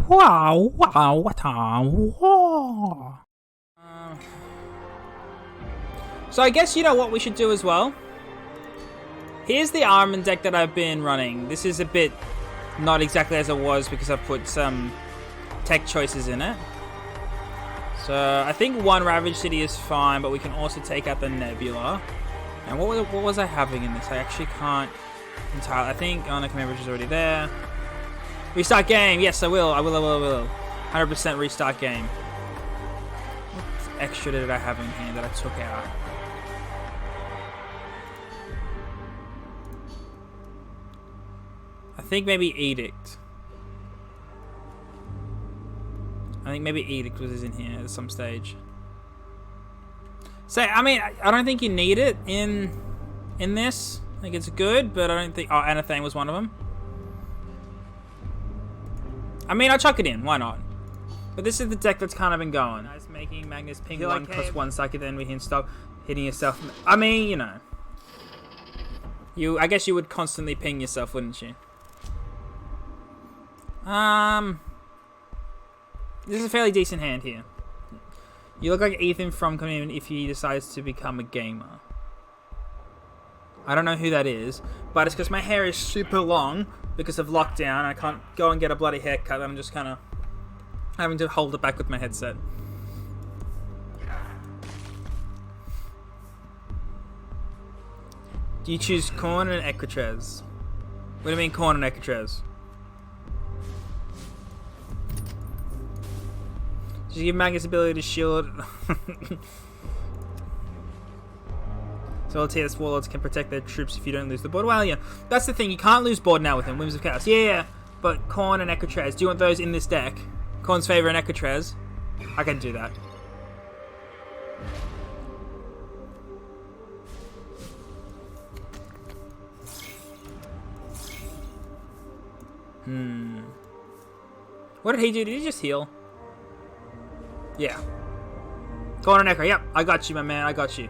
Wow, wow, what a war. So I guess you know what we should do as well? Here's the armament deck that I've been running. This is a bit not exactly as it was because I put some tech choices in it. So I think one Ravage City is fine, but we can also take out the Nebula. And what was I having in this? I actually can't entirely. I think no, Command Bridge is already there. Restart game. Yes, I will. I will. 100% restart game. What extra did I have in here that I took out? I think maybe Edict. I think maybe Edict was in here at some stage. So, I mean, I don't think you need it in this. I think it's good, but I don't think... Oh, Anathane was one of them. I mean, I'll chuck it in. Why not? But this is the deck that's kind of been going. Nice making Magnus ping one plus 1 psychic, then we can stop hitting yourself. I mean, you know. I guess you would constantly ping yourself, wouldn't you? This is a fairly decent hand here. You look like Ethan from Coming In if he decides to become a gamer. I don't know who that is, but it's because my hair is super long because of lockdown. I can't go and get a bloody haircut. I'm just kind of having to hold it back with my headset. Do you choose Khorne and Equitrez? What do you mean Khorne and Equitrez? Just give Magnus ability to shield. So LTS Warlords can protect their troops if you don't lose the board. Well, yeah, that's the thing. You can't lose board now with him. Whims of Chaos. Yeah. But Khorne and Equitrez. Do you want those in this deck? Khorne's Favor and Equitrez. I can do that. What did he do? Did he just heal? Yeah. Khorne and Echo. Yep, I got you, my man. I got you.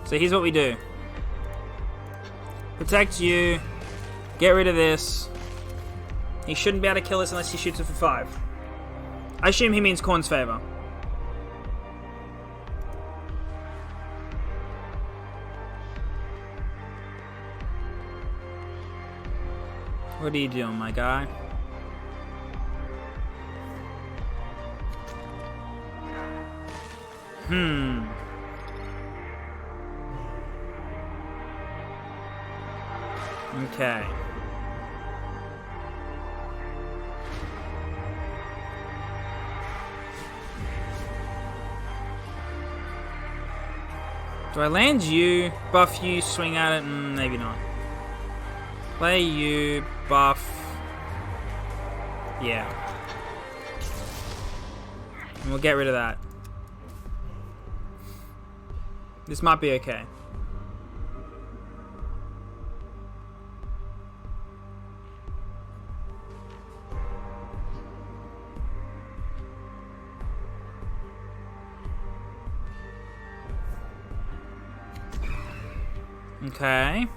So here's what we do. Protect you. Get rid of this. He shouldn't be able to kill us unless he shoots it for 5. I assume he means Khorne's Favor. What are you doing, my guy? Okay. Do I land you, buff you, swing at it? Maybe not. Play you, buff. Yeah. And we'll get rid of that. This might be okay. Okay.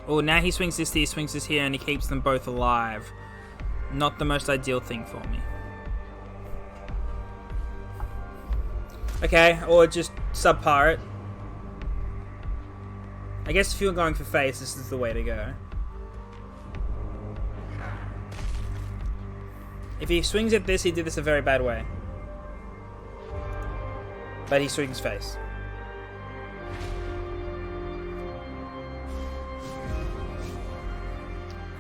Oh, now he swings this here, swings this here, and he keeps them both alive. Not the most ideal thing for me. Okay, or just subpar it. I guess if you're going for face, this is the way to go. If he swings at this, he did this a very bad way. But he swings face.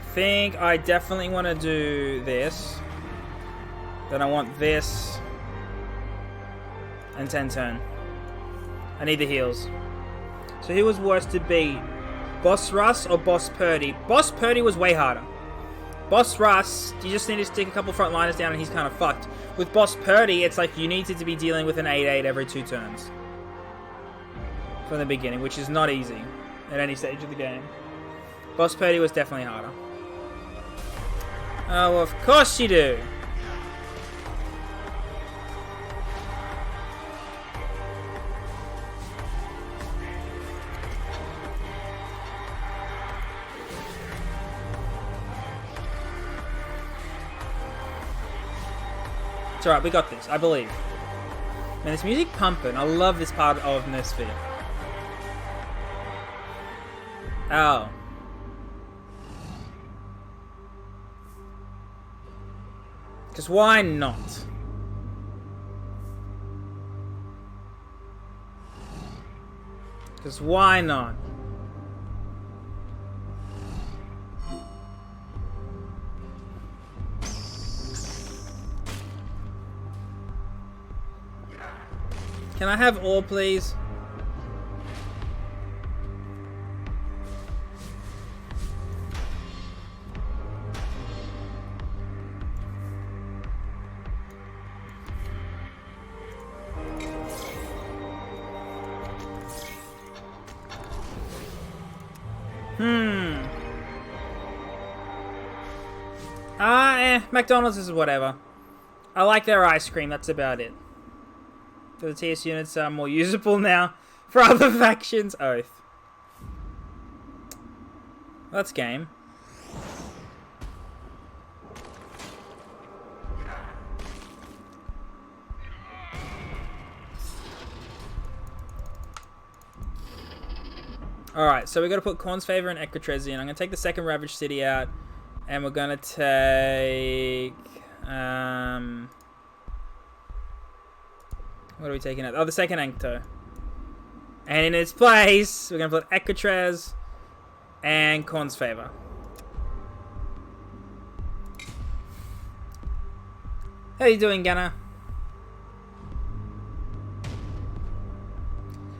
I think I definitely want to do this. Then I want this. And 10 turn. I need the heals. So who was worse to beat? Boss Russ or Boss Purdy? Boss Purdy was way harder. Boss Russ, you just need to stick a couple frontliners down and he's kind of fucked. With Boss Purdy, it's like you needed to be dealing with an 8-8 every 2 turns. From the beginning, which is not easy at any stage of the game. Boss Purdy was definitely harder. Oh, of course you do. It's alright, we got this. I believe. Man, this music pumping. I love this part of Nursphere. Oh. Because why not? Because why not? Can I have all, please? McDonald's is whatever. I like their ice cream, that's about it. The TS units are more usable now for other factions. Oath. That's game. Alright, so we got to put Korn's Favor and Equitrez in. I'm going to take the second Ravaged City out. And we're going to take... what are we taking out? Oh, the second Ancto. And in its place, we're going to put Equitrez and Korn's Favor. How you doing, Gunner?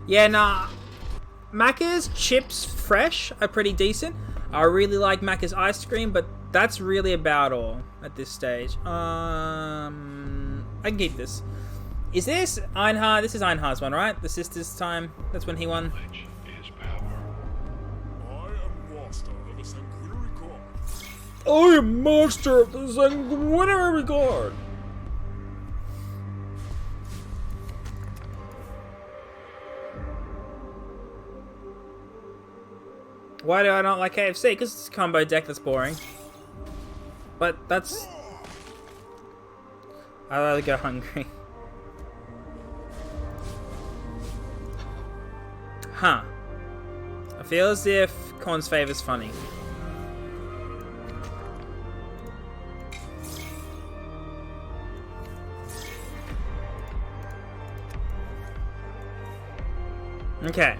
Yeah, nah. Macca's chips fresh are pretty decent. I really like Macca's ice cream, but that's really about all at this stage. I can keep this. Is this Einhard? This is Einhard's one, right? The Sisters' time. That's when he won. I am master of the sanguinary guard. Why do I not like KFC? Because it's a combo deck that's boring. But that's... I'd rather go hungry. Huh. I feel as if Korn's Favor's funny. Okay.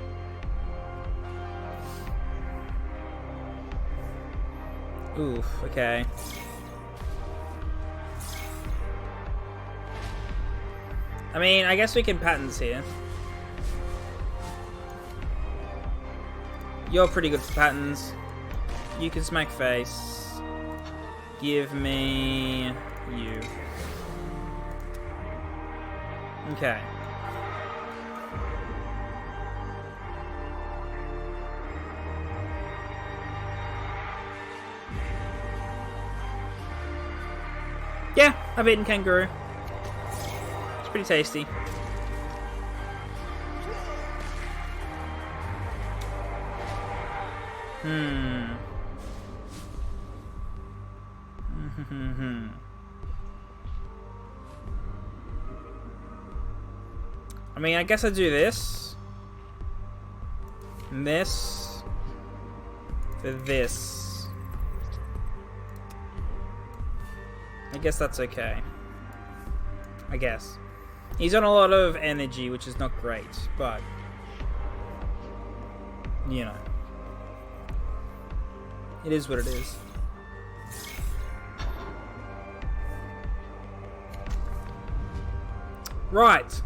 Oof, okay. I mean, I guess we can patterns here. You're pretty good for patterns. You can smack face. Give me you. Okay. Yeah, I've eaten kangaroo. It's pretty tasty. I mean, I guess I do this. And this. For this. I guess that's okay. I guess. He's on a lot of energy, which is not great, but... you know. It is what it is. Right.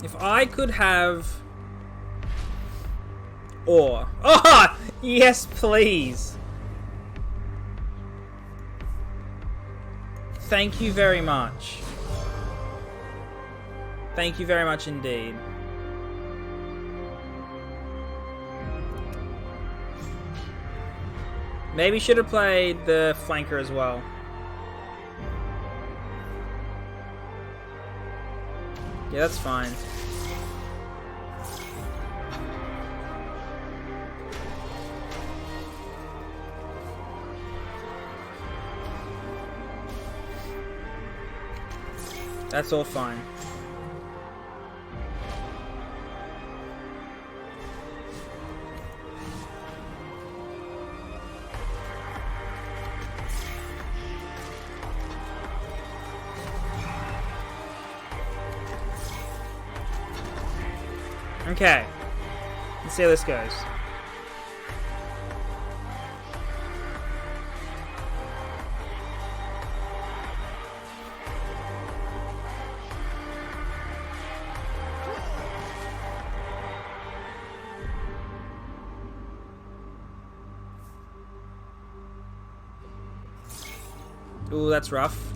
If I could have... or... oh! Yes, please! Thank you very much. Thank you very much indeed. Maybe should have played the flanker as well. Yeah, that's fine. That's all fine. Okay. Let's see how this goes. Ooh, that's rough.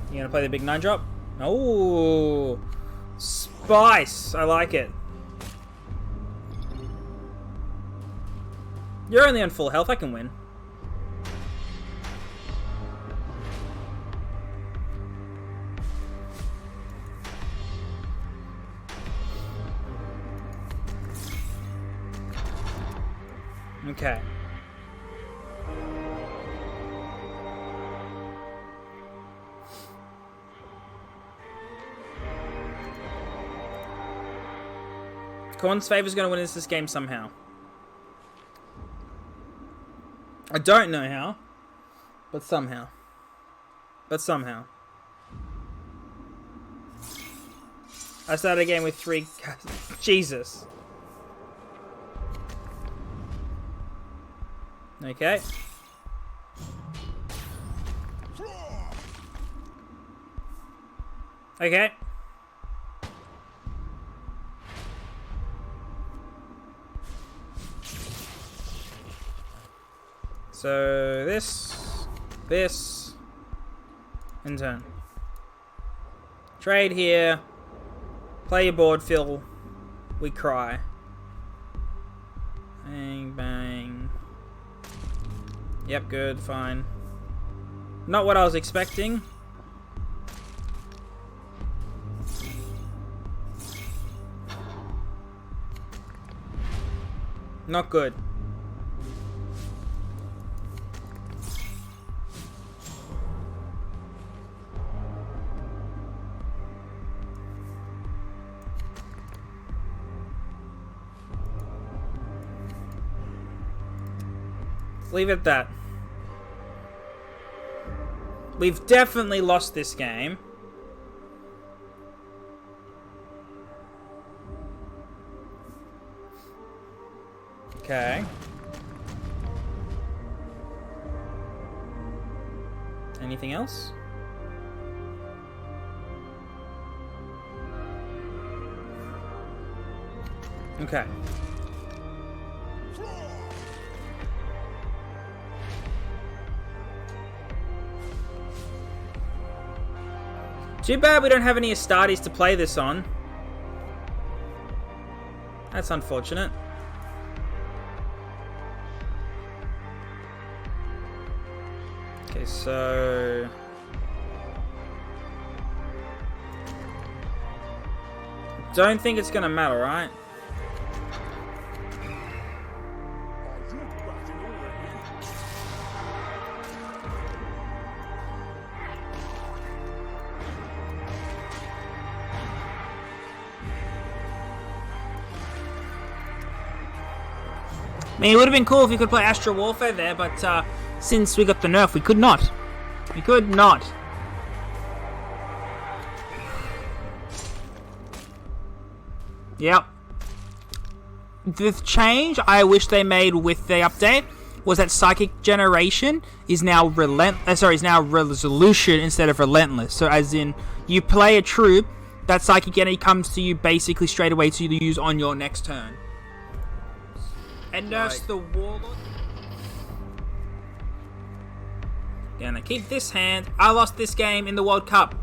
You gonna play the big 9-drop? Oh, spice! I like it. You're only on full health. I can win. Okay. Corn's Favor's going to win this game somehow. I don't know how, but somehow. But somehow. I started a game with 3... Jesus. Okay. Okay. So this, and turn. Trade here. Play your board, Phil. We cry. Bang, bang. Yep, good, fine. Not what I was expecting. Not good. Leave it at that. We've definitely lost this game. Okay. Anything else? Okay. Too bad we don't have any Astartes to play this on. That's unfortunate. Okay, so... Don't think it's gonna matter, right? I mean, it would have been cool if we could play Astral Warfare there, but since we got the nerf, we could not. We could not. Yep. The change I wish they made with the update was that Psychic Generation is now Resolution instead of Relentless. So as in, you play a troop, that Psychic Energy comes to you basically straight away to use on your next turn. And nurse the Warlord. Gonna keep this hand. I lost this game in the World Cup.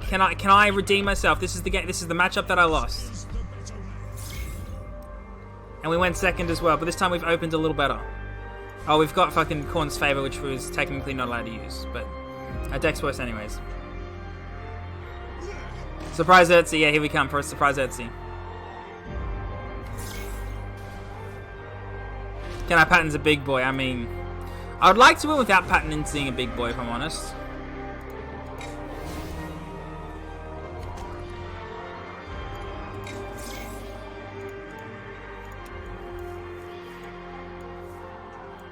Can I redeem myself? This is the game. This is the matchup that I lost. And we went second as well, but this time we've opened a little better. Oh, we've got fucking Corn's Favor, which was technically not allowed to use, but our deck's worse anyways. Surprise Urtzi, yeah, here we come for a Surprise Urtzi. Can I Patton's a big boy? I mean, I would like to win without patenting seeing a big boy, if I'm honest.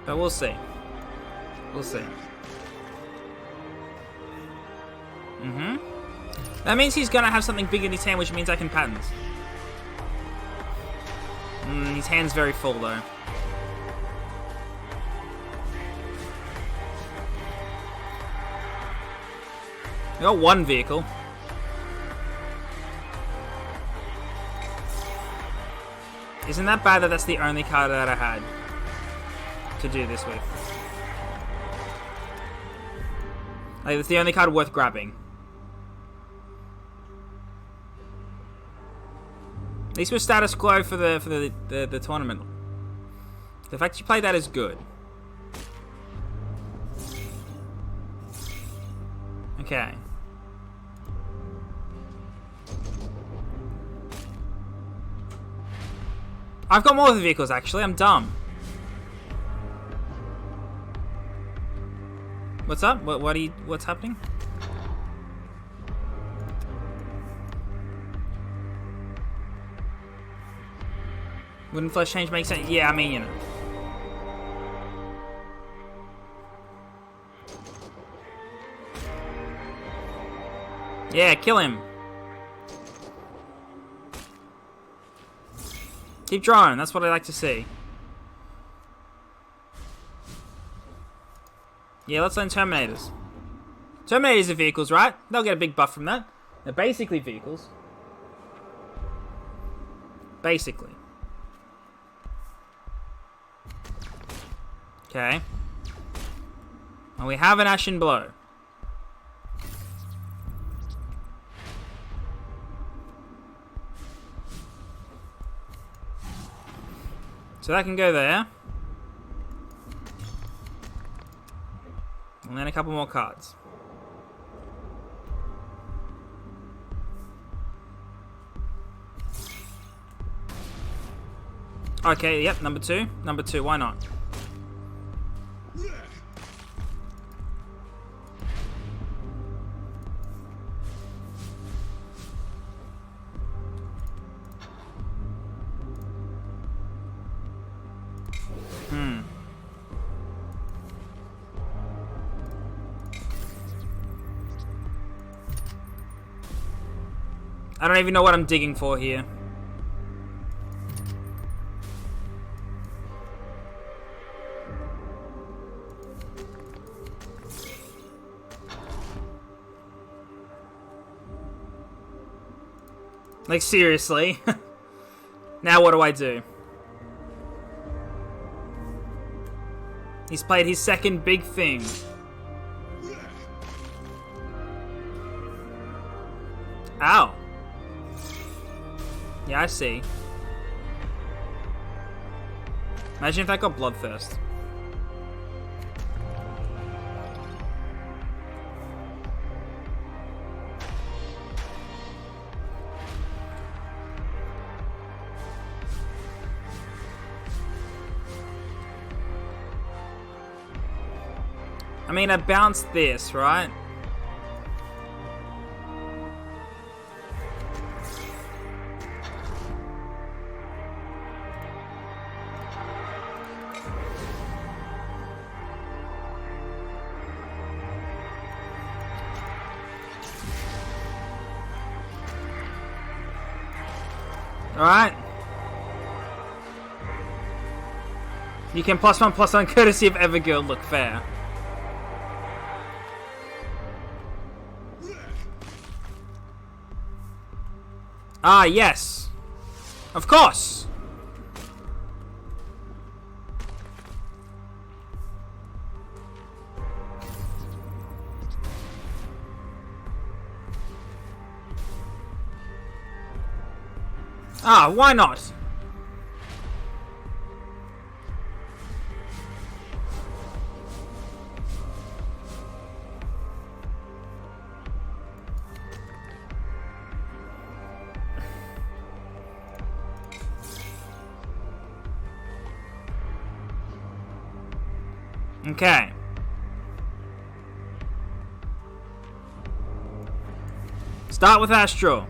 But we'll see. We'll see. That means he's gonna have something big in his hand, which means I can patent. His hand's very full, though. I got one vehicle. Isn't that bad that that's the only card that I had to do this with? Like, it's the only card worth grabbing. At least we're status quo for the tournament. The fact you played that is good. Okay. I've got more of the vehicles, actually. I'm dumb. What's up? What's happening? Wouldn't flesh change make sense? Yeah, I mean, you know. Yeah, kill him. Keep drawing, that's what I like to see. Yeah, let's learn Terminators. Terminators are vehicles, right? They'll get a big buff from that. They're basically vehicles. Basically. Okay. And we have an Ashen Blow. So that can go there. And then a couple more cards. Okay, yep, number two. Number two, why not? I don't even know what I'm digging for here. Like, seriously? Now what do I do? He's played his second big thing. Ow. Yeah, I see. Imagine if that got Bloodthirst. I mean, I bounced this, right? Alright. You can +1/+1 courtesy of Evergirl. Look fair. Ah, yes. Of course. Ah, why not? Okay. Start with Astral.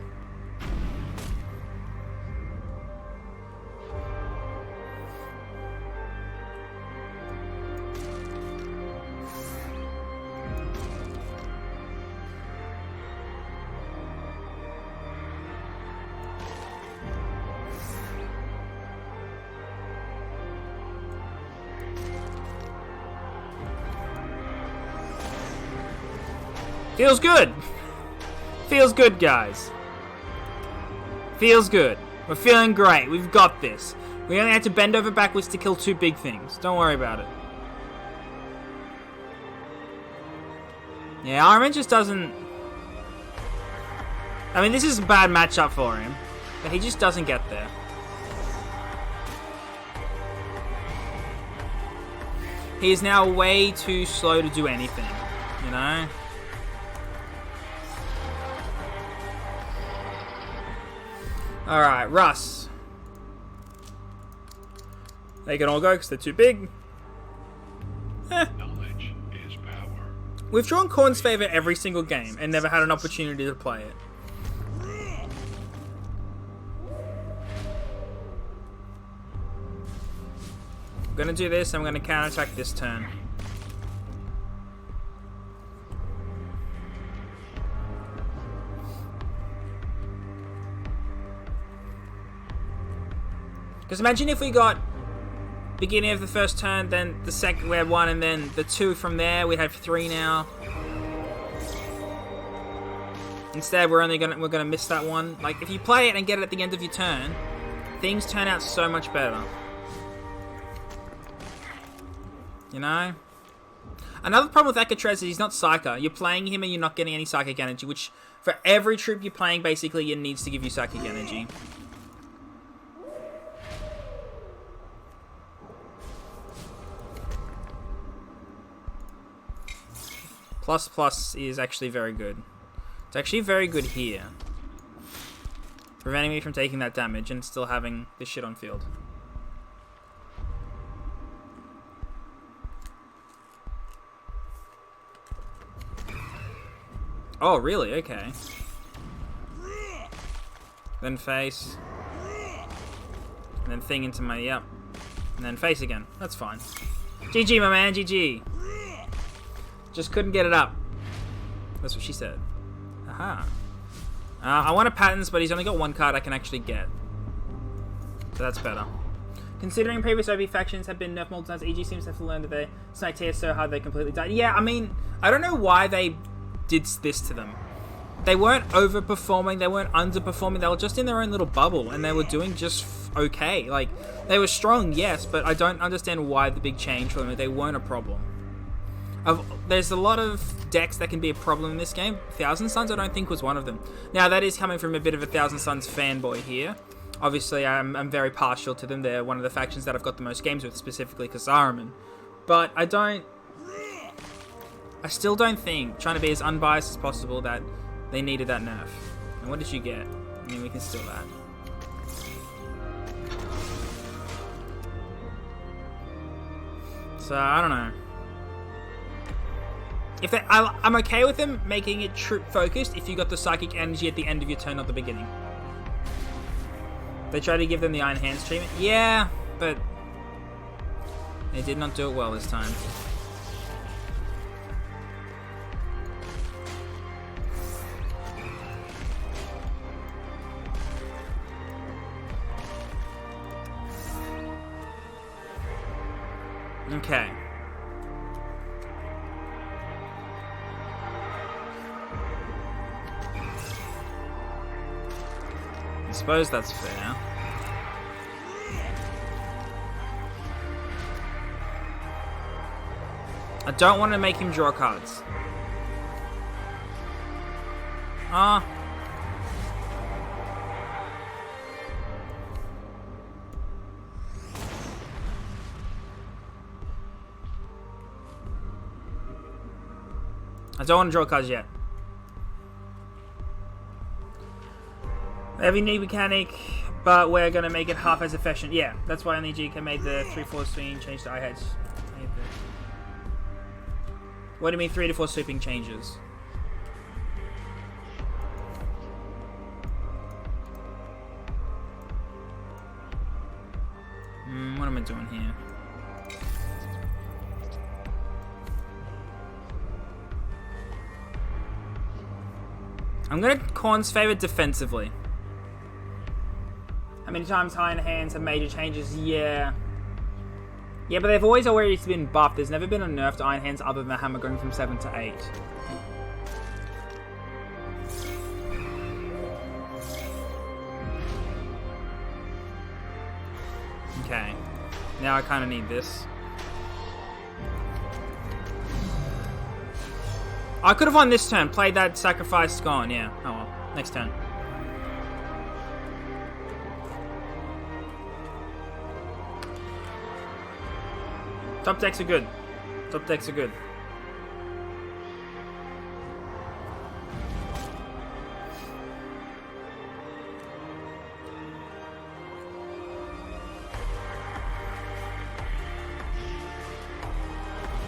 Feels good. Feels good, guys. Feels good. We're feeling great. We've got this. We only had to bend over backwards to kill 2 big things. Don't worry about it. Yeah, Armin just doesn't... I mean, this is a bad matchup for him. But he just doesn't get there. He is now way too slow to do anything. You know? Alright, Russ. They can all go because they're too big. Knowledge is power. We've drawn Khorne's favor every single game and never had an opportunity to play it. I'm gonna do this, I'm gonna counterattack this turn. Because imagine if we got beginning of the first turn, then the second we had 1, and then the 2 from there. We have 3 now. Instead, we're gonna miss that one. Like if you play it and get it at the end of your turn, things turn out so much better. You know. Another problem with Ekatrez is he's not Psyker. You're playing him and you're not getting any Psychic Energy, which for every troop you're playing, basically, it needs to give you Psychic Energy. ++ is actually very good. It's actually very good here. Preventing me from taking that damage and still having this shit on field. Oh, really? Okay. Then face. And then thing into my... Yep. And then face again. That's fine. GG, my man. GG. Just couldn't get it up. That's what she said. Aha. I want a Patterns, but he's only got 1 card I can actually get. So that's better. Considering previous OB factions have been nerfed multiple times, EG seems to have learned that their Snake is so hard they completely died. Yeah, I mean, I don't know why they did this to them. They weren't overperforming, they weren't underperforming, they were just in their own little bubble, and they were doing just okay. Like, they were strong, yes, but I don't understand why the big change for them. They weren't a problem. There's a lot of decks that can be a problem in this game. Thousand Suns I don't think was one of them. Now that is coming from a bit of a Thousand Suns fanboy here. Obviously I'm very partial to them. They're one of the factions that I've got the most games with, specifically Kazaruman. But I still don't think, trying to be as unbiased as possible, that they needed that nerf. And what did you get? I mean, we can steal that. So I don't know. I'm okay with them making it troop focused if you got the Psychic Energy at the end of your turn, not the beginning. They tried to give them the Iron Hands treatment. Yeah, but they did not do it well this time. Okay. I suppose that's fair. I don't want to make him draw cards. I don't want to draw cards yet. Every knee mechanic, but we're going to make it half as efficient. Yeah, that's why only GK made the 3/4 swing change to I hedge. What do you mean 3 to 4 sweeping changes? What am I doing here? I'm gonna Korn's favor defensively. How many times Iron Hands have major changes? Yeah. Yeah, but they've always already been buffed. There's never been a nerf to Iron Hands other than the hammer going from 7 to 8. Okay. Now I kind of need this. I could have won this turn. Played that sacrifice, gone. Yeah. Oh well. Next turn. Top decks are good. Top decks are good.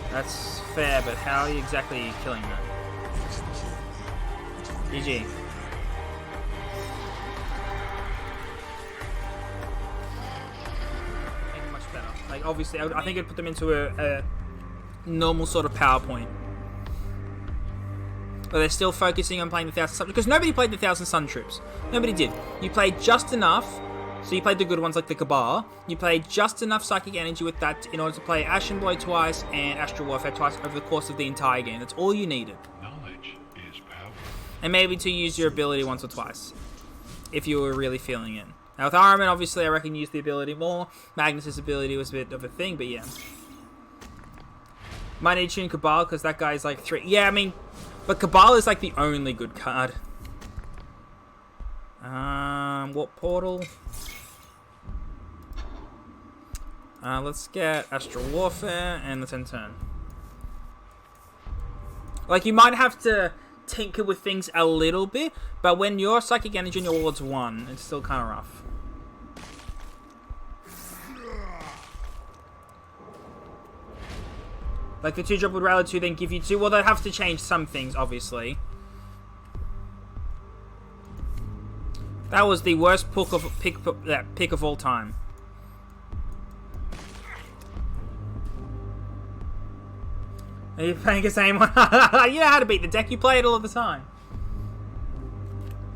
That's fair, but how are you exactly killing that? GG. Much better. Like, obviously, I think it'd put them into a normal sort of PowerPoint. But they're still focusing on playing the 1,000 Sun... Because nobody played the 1,000 Sun Troops. Nobody did. You played just enough... So you played the good ones like the Cabal. You played just enough Psychic Energy with that in order to play Ashen Blow twice and Astral Warfare twice over the course of the entire game. That's all you needed. Knowledge is power. And maybe to use your ability once or twice, if you were really feeling it. Now with Armin, obviously I reckon use the ability more. Magnus's ability was a bit of a thing, but yeah. Might need to tune Cabal because that guy's like 3. Yeah, I mean, but Cabal is like the only good card. What portal? Let's get Astral Warfare and let's end turn. Like, you might have to tinker with things a little bit, but when your Psychic Energy and your Ward's 1, it's still kind of rough. Like, the 2-drop would rally 2, then give you 2. Well, they'd have to change some things, obviously. That was the worst pick of all time. Are you playing the same one? You know how to beat the deck. You play it all the time.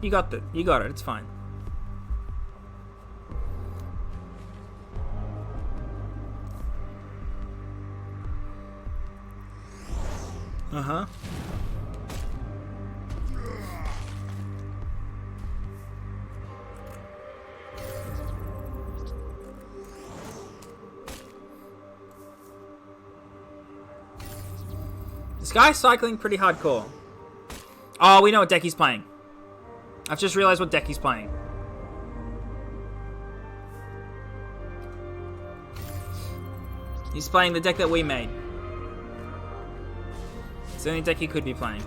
You got it. You got it. It's fine. Uh-huh. This guy's cycling pretty hardcore. Oh, we know what deck he's playing. I've just realized what deck he's playing. He's playing the deck that we made. It's the only deck he could be playing.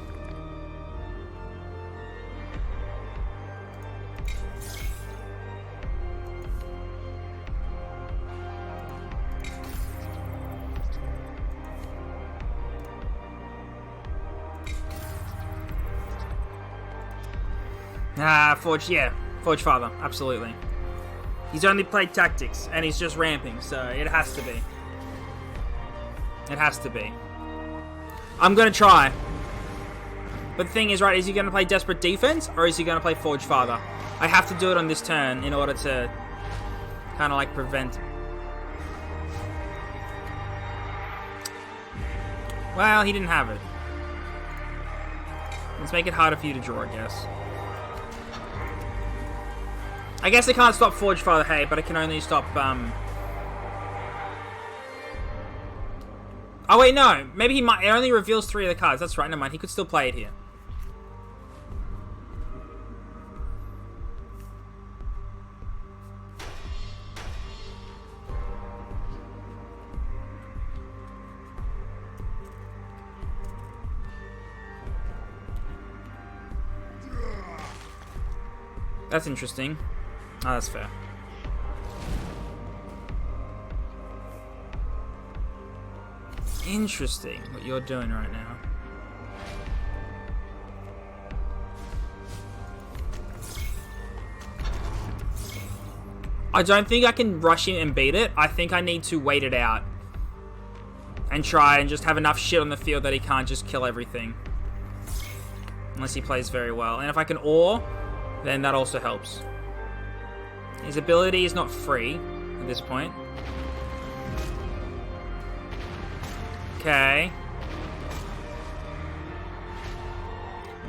Forge, yeah. Forge Father, absolutely. He's only played Tactics, and he's just ramping, so it has to be. It has to be. I'm gonna try. But the thing is, right, is he gonna play Desperate Defense, or is he gonna play Forge Father? I have to do it on this turn in order to kind of like prevent... Well, he didn't have it. Let's make it harder for you to draw, I guess. I guess I can't stop Forge Father, hey, but I can only stop, Oh, wait, no. Maybe he might... It only reveals 3 of the cards. That's right, never mind. He could still play it here. That's interesting. Oh, that's fair. Interesting what you're doing right now. I don't think I can rush in and beat it. I think I need to wait it out. And try and just have enough shit on the field that he can't just kill everything. Unless he plays very well. And if I can ore, then that also helps. His ability is not free at this point. Okay.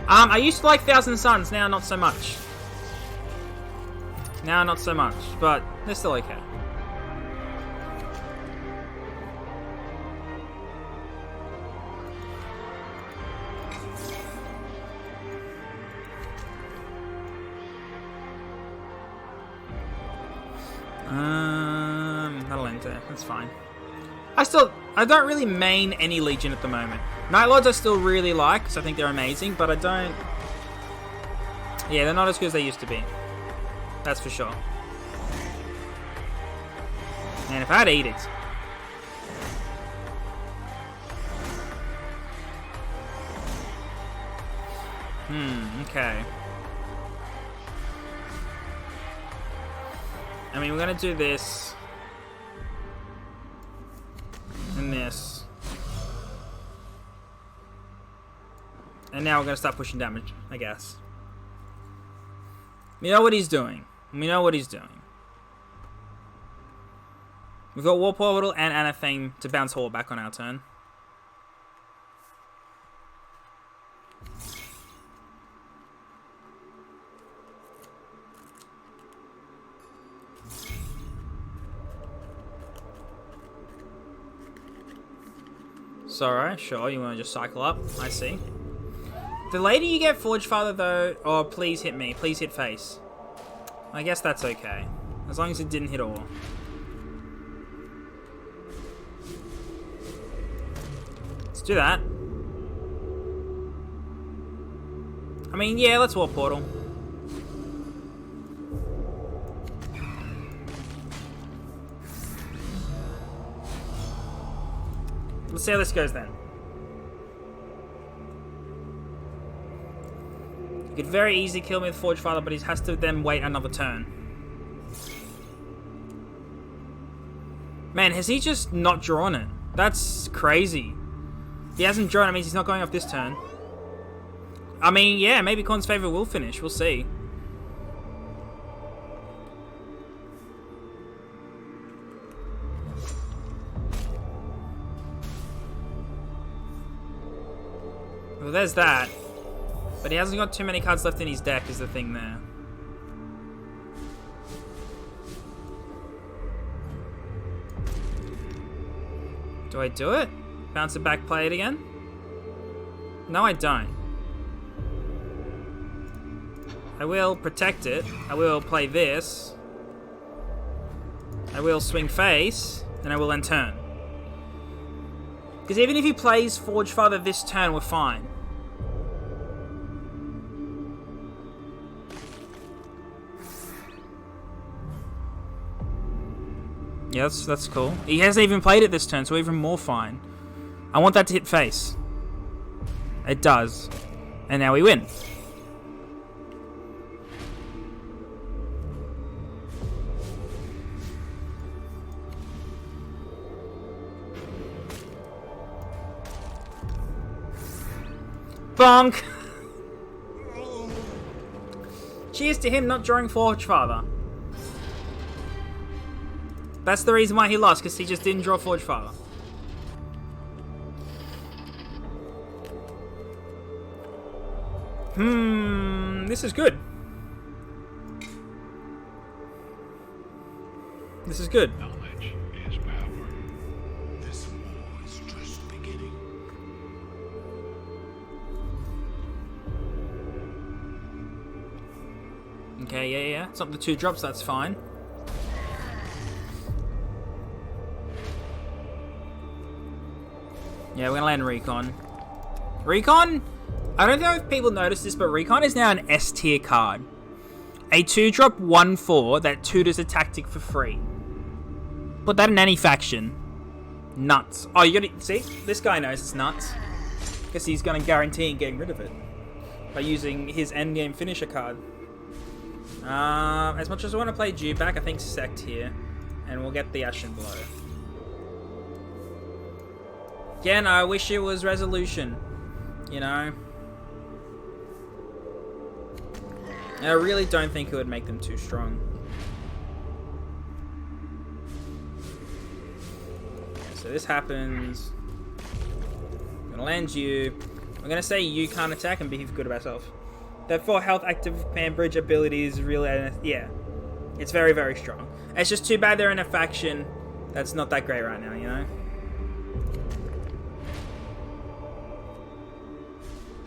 I used to like Thousand Suns, now not so much. Now not so much, but they're still okay. That'll enter. That's fine. I don't really main any Legion at the moment. Night Lords I still really like, because I think they're amazing, but I don't... Yeah, they're not as good as they used to be. That's for sure. Man, if I had Edicts... Okay. I mean, we're gonna do this. And this. And now we're gonna start pushing damage, I guess. We know what he's doing. We know what he's doing. We've got Warp Orbital and Anatheme to bounce Horde back on our turn. Sorry, sure, you want to just cycle up. I see. The later you get Forge Father, though... Oh, please hit me. Please hit face. I guess that's okay. As long as it didn't hit ore. Let's do that. I mean, yeah, let's Warp Portal. Let's see how this goes then. You could very easily kill me with Forge Father, but he has to then wait another turn. Man, has he just not drawn it? That's crazy. If he hasn't drawn it, means he's not going off this turn. I mean, yeah, maybe Khorne's Favor will finish. We'll see. Well, there's that. But he hasn't got too many cards left in his deck, is the thing there. Do I do it? Bounce it back, play it again? No, I don't. I will protect it. I will play this. I will swing face. And I will end turn. Because even if he plays Forge Father this turn, we're fine. Yeah, that's cool. He hasn't even played it this turn, so even more fine. I want that to hit face. It does. And now we win. Bonk! Cheers to him not drawing Forge Father. That's the reason why he lost, because he just didn't draw Forge Father. This is good. This is good. Knowledge is power. This war is just beginning. Okay, yeah. It's not the 2 drops, that's fine. Yeah, we're gonna land Recon. Recon? I don't know if people notice this, but Recon is now an S tier card. A 2-drop 1/4 that tutors a tactic for free. Put that in any faction. Nuts. Oh, you gotta see? This guy knows it's nuts. Guess he's gonna guarantee getting rid of it by using his endgame finisher card. As much as I want to play Dewback, I think Sect here, and we'll get the Ashen Blow. Again, I wish it was Resolution, you know. And I really don't think it would make them too strong. So this happens. I'm gonna land you. I'm gonna say you can't attack and be good about yourself. That 4 health active command bridge ability is really, yeah, it's very, very strong. It's just too bad they're in a faction that's not that great right now, you know.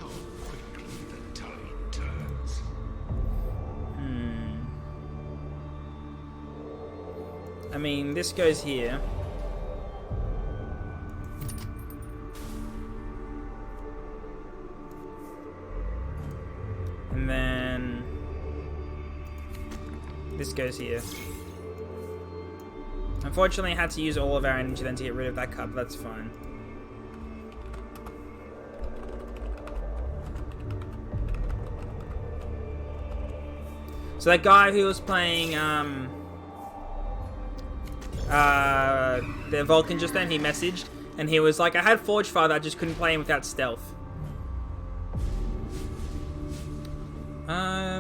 How quickly the tide turns. I mean, this goes here. And then this goes here. Unfortunately, I had to use all of our energy then to get rid of that card, but that's fine. So that guy who was playing the Vulcan just then, he messaged and he was like, I had Forge Father, I just couldn't play him without stealth.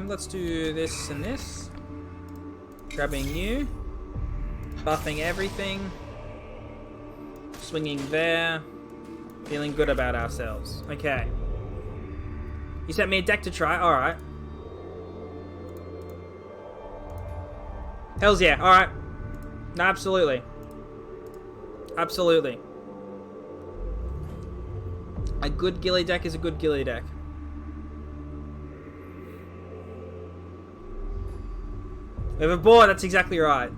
Let's do this and this. Grabbing you. Buffing everything. Swinging there. Feeling good about ourselves. Okay. You sent me a deck to try? Alright. Hells yeah, alright. No, absolutely. Absolutely. A good ghillie deck is a good ghillie deck. We have a board, that's exactly right.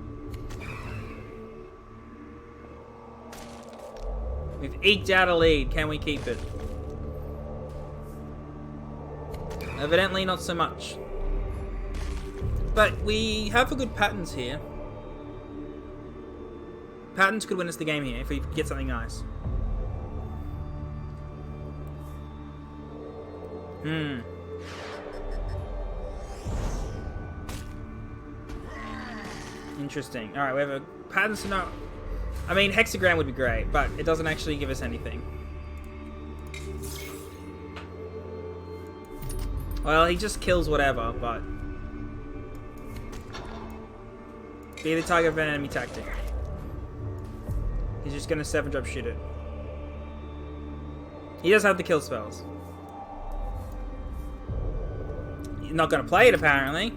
We've eked out a lead, can we keep it? Evidently not so much. But we have a good patterns here. Patterns could win us the game here if we get something nice. Interesting. Alright, we have a patterns to know. I mean, hexagram would be great, but it doesn't actually give us anything. Well, he just kills whatever, but... Be the target of an enemy tactic. He's just gonna 7-drop shoot it. He does have the kill spells. He's not gonna play it, apparently.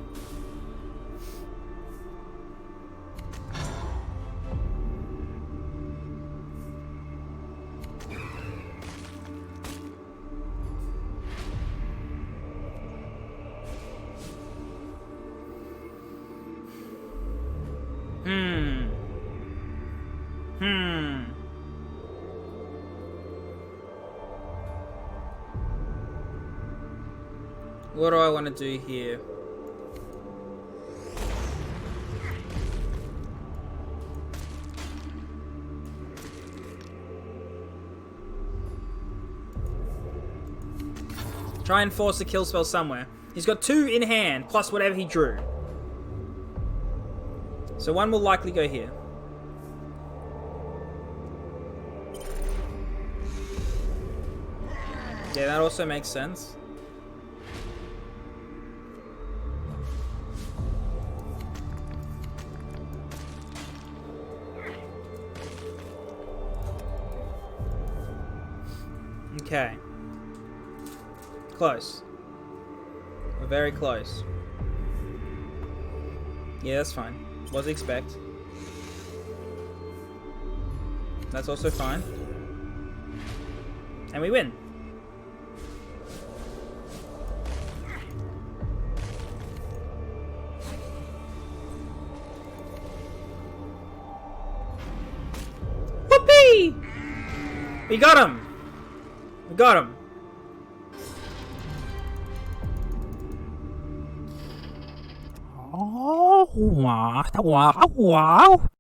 What do I want to do here? Try and force a kill spell somewhere. He's got 2 in hand, plus whatever he drew. So one will likely go here. Yeah, that also makes sense. Okay. Close. We're very close. Yeah, that's fine. What to expect. That's also fine. And we win. Whoopee! We got him! We got him! Oh, wow, wow, wow.